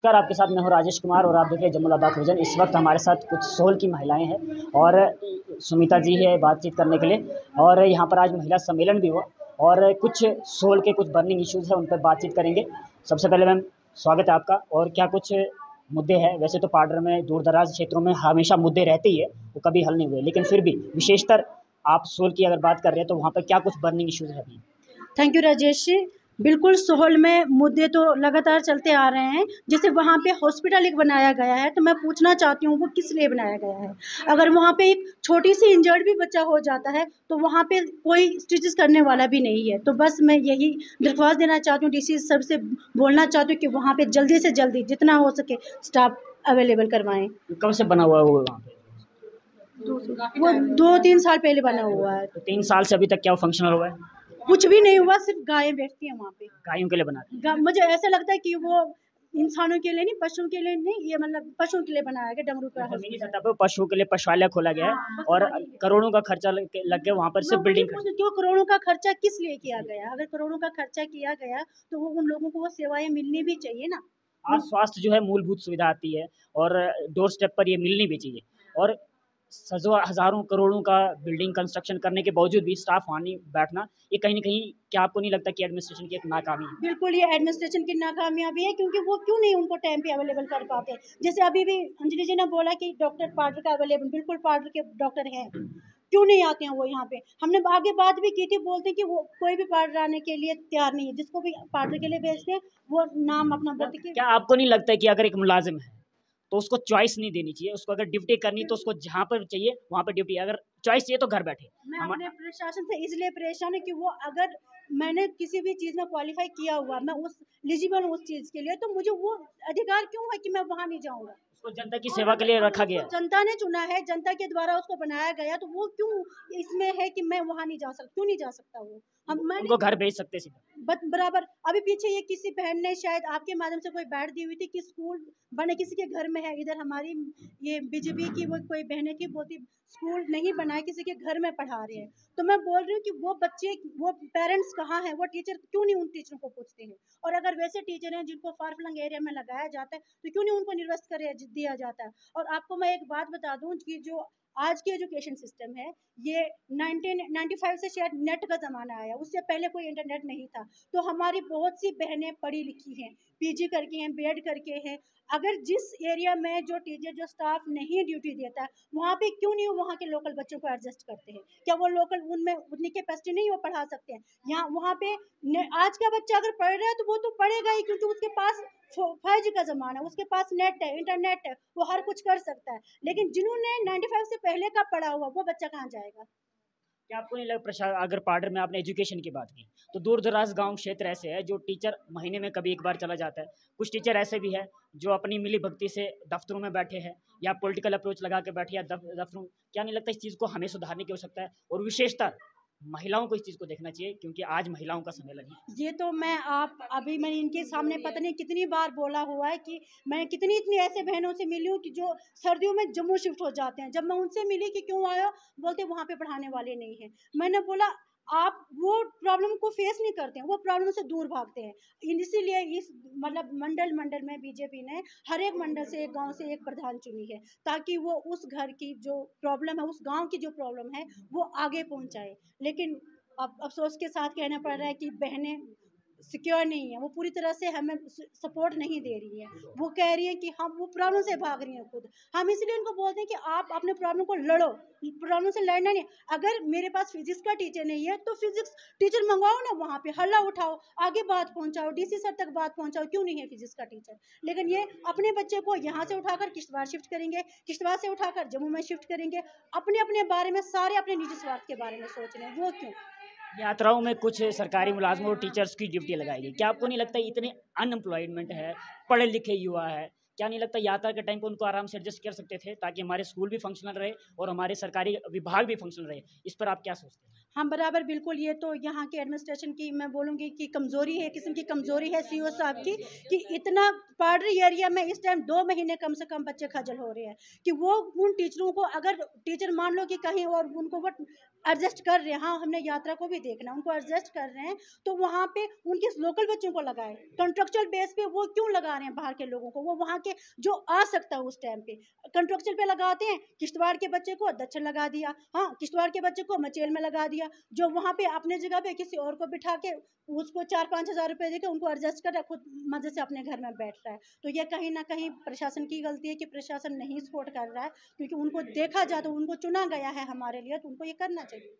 नमस्कार, आपके साथ मैं हूँ राजेश कुमार और आप देख रहे हैं जमुनाबाद खुर्जन। इस वक्त हमारे साथ कुछ सोहल की महिलाएं हैं और सुमिता जी है बातचीत करने के लिए। और यहाँ पर आज महिला सम्मेलन भी हुआ और कुछ सोहल के कुछ बर्निंग इश्यूज़ हैं, उन पर बातचीत करेंगे। सबसे पहले मैम, स्वागत है आपका। और क्या कुछ मुद्दे हैं? वैसे तो पाडर में दूर दराज क्षेत्रों में हमेशा मुद्दे रहते ही है, वो कभी हल नहीं हुए, लेकिन फिर भी विशेषतर आप सोहल की अगर बात कर रहे हैं तो वहाँ पर क्या कुछ बर्निंग इश्यूज़ है अभी? Thank you Rajesh ji. बिल्कुल, सोहल में मुद्दे तो लगातार चलते आ रहे हैं। जैसे वहाँ पे हॉस्पिटल एक बनाया गया है, तो मैं पूछना चाहती हूँ वो किस लिए बनाया गया है? अगर वहाँ पे एक छोटी-सी इंजर्ड भी बच्चा हो जाता है, तो वहाँ पे कोई स्टिचेस करने वाला भी नहीं है। तो बस मैं यही दरख्वास्त देना चाहती हूँ, डीसी सर से बोलना चाहती हूँ कि वहाँ पे जल्दी से जल्दी जितना हो सके स्टाफ अवेलेबल करवाएँ। कब से बना हुआ है वो वहाँ पे? वो 2-3 साल पहले बना हुआ है। तो 3 साल से अभी तक क्या वो फंक्शनल हुआ है? कुछ भी नहीं हुआ, सिर्फ़ गायें बैठती हैं वहाँ पे। गायों के लिए बना दिया। मुझे ऐसा लगता है कि वो इंसानों के लिए नहीं, पशुओं के लिए नहीं, ये मतलब पशुओं के लिए बनाया गया डमरू का ज़मीनी हॉस्पिटल। सतह पे पशुओं के लिए पशुआलय खोला गया है हाँ, बस और वही है। करोड़ों का खर्चा लग के वहाँ पर मैं सिर्फ वही बिल्डिंग खड़ी। पूछती हूँ, करोड़ों का खर्चा किस लिए किया गया? अगर करोड़ों का खर्चा किया गया, तो वो उन लोगों को वो सेवाएँ मिलनी भी चाहिए ना। आज स्वास्थ्य जो है मूलभूत सुविधा आती है और डोर स्टेप पर ये मिलनी भी चाहिए। और सज़ो हज़ारों करोड़ों का बिल्डिंग कंस्ट्रक्शन करने के बावजूद भी स्टाफ वहाँ नहीं बैठना, ये कहीं न कहीं क्या आपको नहीं लगता कि एडमिनिस्ट्रेशन की एक नाकामी है? बिल्कुल, ये एडमिनिस्ट्रेशन की नाकामयाबी है, क्योंकि वो क्यों नहीं उनको टाइम पे अवेलेबल कर पाते। जैसे अभी भी अंजलि जी ने बोला कि डॉक्टर पार्डर का अवेलेबल, बिल्कुल पार्डर के डॉक्टर हैं, क्यों नहीं आते हैं वो यहाँ पे? हमने आगे बात भी की थी, बोलते हैं कि वो कोई भी पार्डर आने के लिए तैयार नहीं है, जिसको भी पार्डर के लिए भेजते हैं वो नाम अपना बोलते हैं कि क्या आपको नहीं लगता है कि अगर एक मुलाज़िम है, तो उसको चॉइस नहीं देनी चाहिए? उसको अगर ड्यूटी करनी है तो उसको जहाँ पर चाहिए वहाँ पे ड्यूटी, अगर चॉइस चाहिए तो घर बैठे। मैं हम अपने प्रशासन से इसलिए परेशान हूँ कि वो अगर मैंने किसी भी चीज़ में क्वालिफ़ाई किया हुआ, मैं उस एलिजिबल हूँ उस चीज़ के लिए, तो मुझे वो अधिकार क्यों है कि मैं वहाँ नहीं जाऊँगा? उसको जनता की और सेवा के लिए अगर रखा गया उसको है। जनता ने चुना है, जनता के द्वारा उसको बनाया गया, तो वो क्यों इसमें है कि मैं वहाँ नहीं जा सकता, क्यों नहीं जा सकता वो? मैं नहीं उनको घर जा भेज सकते सीधा। बराबर। अभी पीछे ये किसी बहन ने शायद आपके माध्यम से कोई बैठ दी हुई थी कि स्कूल बने किसी के घर में है। इधर हमारी ये बीजेपी की वो कोई बहनें थी, बोलती स्कूल नहीं बना है, किसी के घर में पढ़ा रहे हैं। तो मैं बोल रही हूँ कि वो बच्चे, वो पेरेंट्स कहाँ हैं? वो टीचर क्यों नहीं उन टीचरों को पूछते हैं? और अगर वैसे टीचर हैं जिनको फार फ्लंग एरिया में लगाया जाता है, तो क्यों नहीं उनको निरस्त कर दिया जाता है? और आपको मैं एक बात बता दूँ कि जो आज की एजुकेशन सिस्टम है, ये 1995 से शायद नेट का ज़माना आया, उससे पहले कोई इंटरनेट नहीं था। तो हमारी बहुत सी बहनें पढ़ी लिखी हैं, पीजी करके हैं, बीएड करके हैं। अगर जिस एरिया में जो टीचर, जो स्टाफ नहीं ड्यूटी देता है, वहाँ पे क्यों नहीं वहाँ के लोकल बच्चों को एडजस्ट करते हैं? क्या वो लोकल, उनमें उतनी कैपेसिटी नहीं, वो पढ़ा सकते हैं? यहाँ वहाँ पे आज का बच्चा अगर पढ़ रहा है तो वो तो पढ़ेगा ही, क्योंकि उसके पास 5G का ज़माना है, उसके पास नेट है, इंटरनेट है, वो हर कुछ कर सकता है। लेकिन जिन्होंने 95 से पहले का पढ़ा हुआ, वो बच्चा कहाँ जाएगा? क्या आपको नहीं लगा अगर पार्डर में आपने एजुकेशन की बात की, तो दूर दराज गांव क्षेत्र ऐसे है जो टीचर महीने में कभी एक बार चला जाता है। कुछ टीचर ऐसे भी है जो अपनी मिली भक्ति से दफ्तरों में बैठे हैं या पॉलिटिकल अप्रोच लगा के बैठे या दफ्तरों। क्या नहीं लगता इस चीज़ को हमें सुधारने की आवश्यकता है? और विशेषतर महिलाओं को इस चीज़ को देखना चाहिए, क्योंकि आज महिलाओं का सम्मेलन है। ये तो मैं आप अभी मैंने इनके सामने पता नहीं कितनी बार बोला हुआ है कि मैं कितनी इतनी ऐसे बहनों से मिली हूँ कि जो सर्दियों में जम्मू शिफ्ट हो जाते हैं। जब मैं उनसे मिली कि क्यों आए हो, बोलते वहाँ पे पढ़ाने वाले नहीं हैं। मैंने बोला आप वो प्रॉब्लम को फेस नहीं करते हैं, वो प्रॉब्लम से दूर भागते हैं। इसीलिए इस मतलब मंडल मंडल में बीजेपी ने हर एक मंडल से, एक गांव से एक प्रधान चुनी है, ताकि वो उस घर की जो प्रॉब्लम है, उस गांव की जो प्रॉब्लम है, वो आगे पहुंचाए। लेकिन अब अफ़सोस के साथ कहना पड़ रहा है कि बहनें सिक्योर नहीं है, वो पूरी तरह से हमें सपोर्ट नहीं दे रही है। वो कह रही है कि हम, वो प्रॉब्लम से भाग रही हैं खुद। हम इसलिए उनको बोलते हैं कि आप अपने प्रॉब्लम को लड़ो, प्रॉब्लम से लड़ना नहीं। अगर मेरे पास फिजिक्स का टीचर नहीं है, तो फिजिक्स टीचर मंगवाओ ना, वहाँ पे हल्ला उठाओ, आगे बात पहुँचाओ, डीसी सर तक बात पहुँचाओ, क्यों नहीं है फिजिक्स का टीचर? लेकिन ये अपने बच्चे को यहाँ से उठाकर किश्तवाड़ शिफ्ट करेंगे, किश्तवाड़ से उठाकर जम्मू में शिफ्ट करेंगे। अपने अपने बारे में, सारे अपने निजी स्वार्थ के बारे में सोच रहे हैं, वो क्यों? यात्राओं में कुछ सरकारी मुलाजमों और टीचर्स की ड्यूटी लगाई गई। क्या आपको नहीं लगता इतने अनएम्प्लॉयमेंट है, पढ़े लिखे युवा है, क्या नहीं लगता यात्रा के टाइम पे उनको आराम से एडजस्ट कर सकते थे, ताकि हमारे स्कूल भी फंक्शनल रहे और हमारे सरकारी विभाग भी फंक्शनल रहे? इस पर आप क्या सोचते हैं? हाँ, बराबर, बिल्कुल। ये तो यहाँ के एडमिनिस्ट्रेशन की मैं बोलूँगी कि कमज़ोरी है, किस्म की कमज़ोरी है सीईओ साहब की, कि इतना पार्डरी एरिया में इस टाइम 2 महीने कम से कम बच्चे खज्जल हो रहे हैं, कि वो उन टीचरों को, अगर टीचर मान लो कि कहीं और उनको वो एडजस्ट कर रहे हैं। हाँ, हमने यात्रा को भी देखना, उनको एडजस्ट कर रहे हैं, तो वहाँ पे उनके लोकल बच्चों को लगाएं। कंट्रेक्चुअल बेस पे वो क्यों लगा रहे हैं बाहर के लोगों को? वो वहाँ के जो आ सकता है उस टाइम पे कंट्रेक्चुअल पे लगाते हैं। किश्तवाड़ के बच्चे को दक्षिण लगा दिया, हाँ, किश्तवाड़ के बच्चे को मचेल में लगा दिया, जो वहाँ पे अपने जगह पे किसी और को बिठा के उसको 4-5 हज़ार रुपये देके उनको एडजस्ट कर रहा है, खुद मजे से अपने घर में बैठ रहा है। तो ये कहीं ना कहीं प्रशासन की गलती है कि प्रशासन नहीं सपोर्ट कर रहा है, क्योंकि उनको देखा जाए तो उनको चुना गया है हमारे लिए, तो उनको ये करना चाहिए।